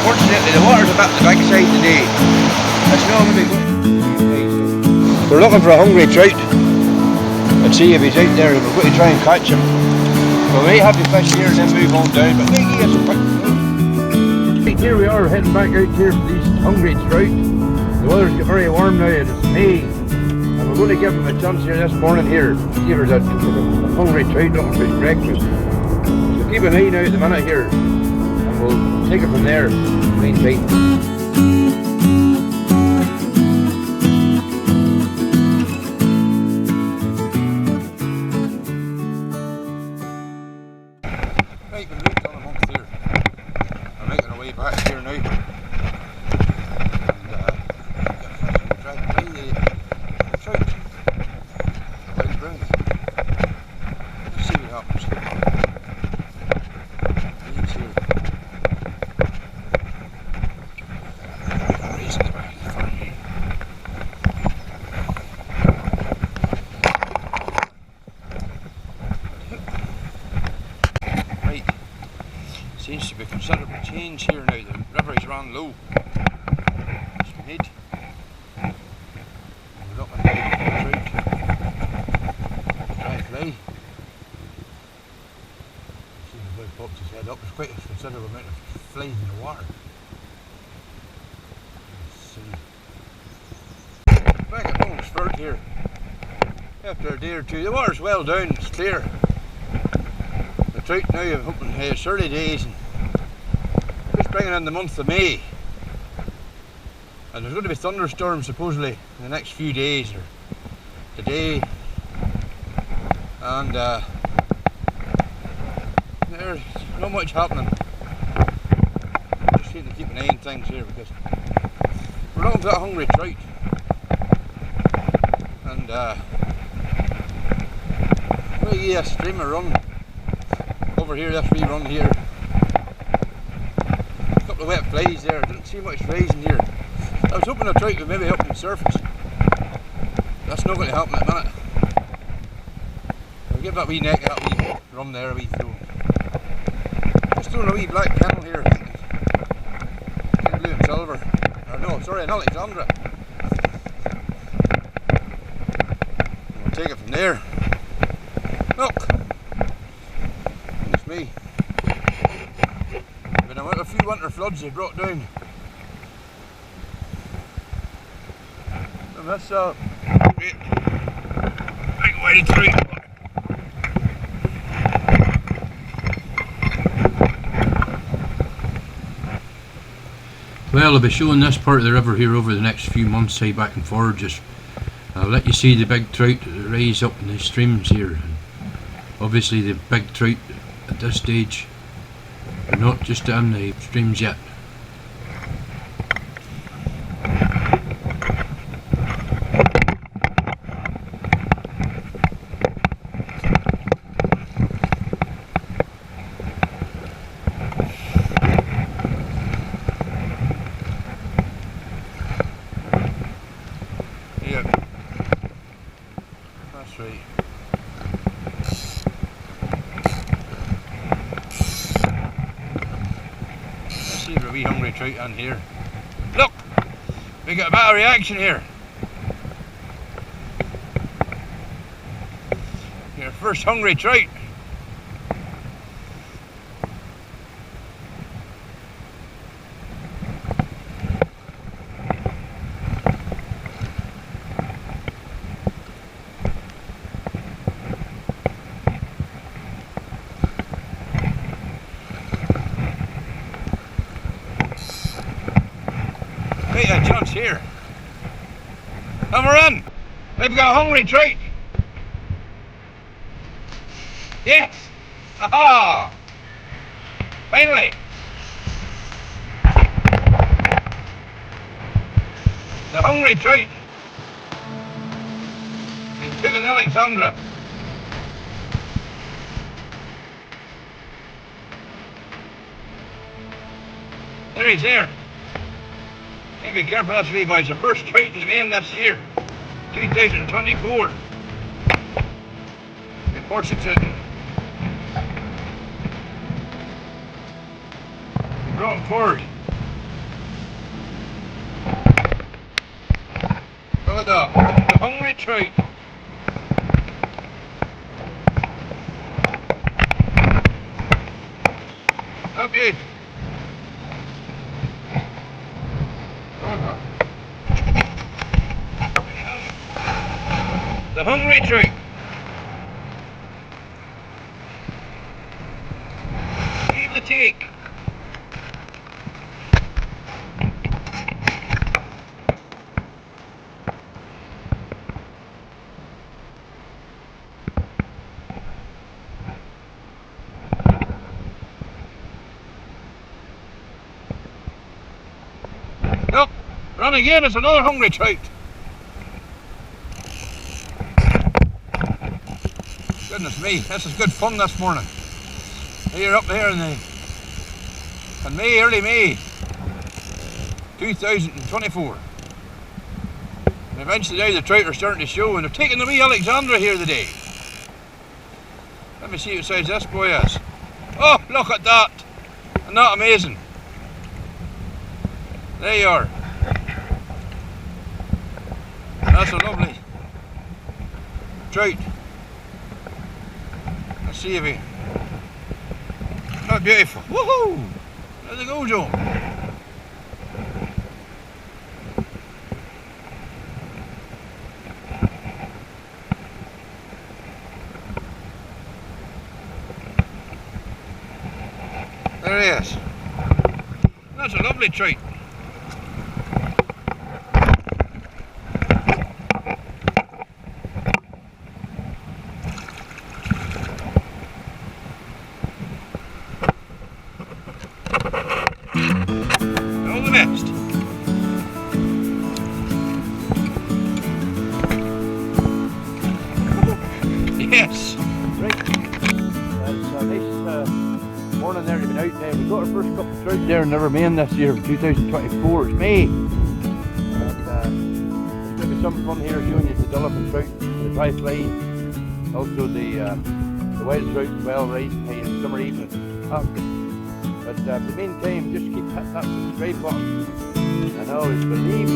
Unfortunately, the water's about the backside today. It's not going to be good. We're looking for a hungry trout. Let's see if he's out there. We're going to try and catch him. We may have the fish here and then move on down, but maybe he has a quick. Right, here we are heading back out here for these hungry trout. The weather's got very warm now and it's May. And we're going to give him a chance here this morning here. See if there's a hungry trout looking for his breakfast. So keep an eye now at the minute here. And we'll take it from there. Meantime. Right, been waiting on a month here. I'm making our way back here now. And we'll try to play the trout. Light brown. Let's see what happens. Leaves here. Raising the back of the farm here. Right. Seems to be considerable change here now. The river is run low. It's mid. We're up and down the trout. Dry fly. See the boy popped his head up. There's quite a considerable amount of flies in the water. Let's see. Back at home spurt here. After a day or two, the water's well down, it's clear. The trout now I'm hoping it's early days and just bringing in the month of May. And there's going to be thunderstorms supposedly in the next few days or today. And there's not much happening. Just need to keep an eye on things here because we're looking for that hungry trout. And well, yeah, streamer run over here, this wee run here. A couple of wet flies there, didn't see much flies in here. I was hoping the trout would maybe help them surface. That's not going to happen at the minute. I'll give that wee neck, that wee run there a wee throw. Just throwing a wee black kennel here. Blue and silver. Or no, sorry, an Alexandra. We'll take it from there. Look! It's me. Been a few winter floods they brought down. And that's great. Big white trout. Well, I'll be showing this part of the river here over the next few months, say back and forward. Just I'll let you see the big trout that rise up in the streams here. And obviously the big trout at this stage are not just in the streams yet. Yeah, that's right. Let's see if a wee hungry trout in here. Look! We got a bit of reaction here. Your first hungry trout. Right, a chance here. And we're in. We've got a hungry trout. Yes! Aha! Finally! The hungry trout. He took an Alexandra. There he's there. Be careful, that's me, boys. The first trout in Maine this year, 2024. Reports it to brought him forward. The hungry trout. Okay. The hungry trout. Give the take. Look, run again, it's another hungry trout. Goodness me, this is good fun this morning. Here up there in May, early May 2024. And eventually now the trout are starting to show, and they're taking the wee Alexandra here today. Let me see what size this boy is. Oh, look at that! Isn't that amazing? There you are. That's a lovely trout. Let's see if he... That's beautiful. Woohoo! There they go, Joe. There he is. That's a lovely trout. All the best. Yes. Right. It's a nice morning there to be out there. We got our first couple of trout there in Maine this year, 2024. It's May. And it's going to be some fun here showing you the dolphin trout, the dry fly, also the wild trout, well rising in summer evenings. But in the meantime, just keep hitting that subscribe button and always believe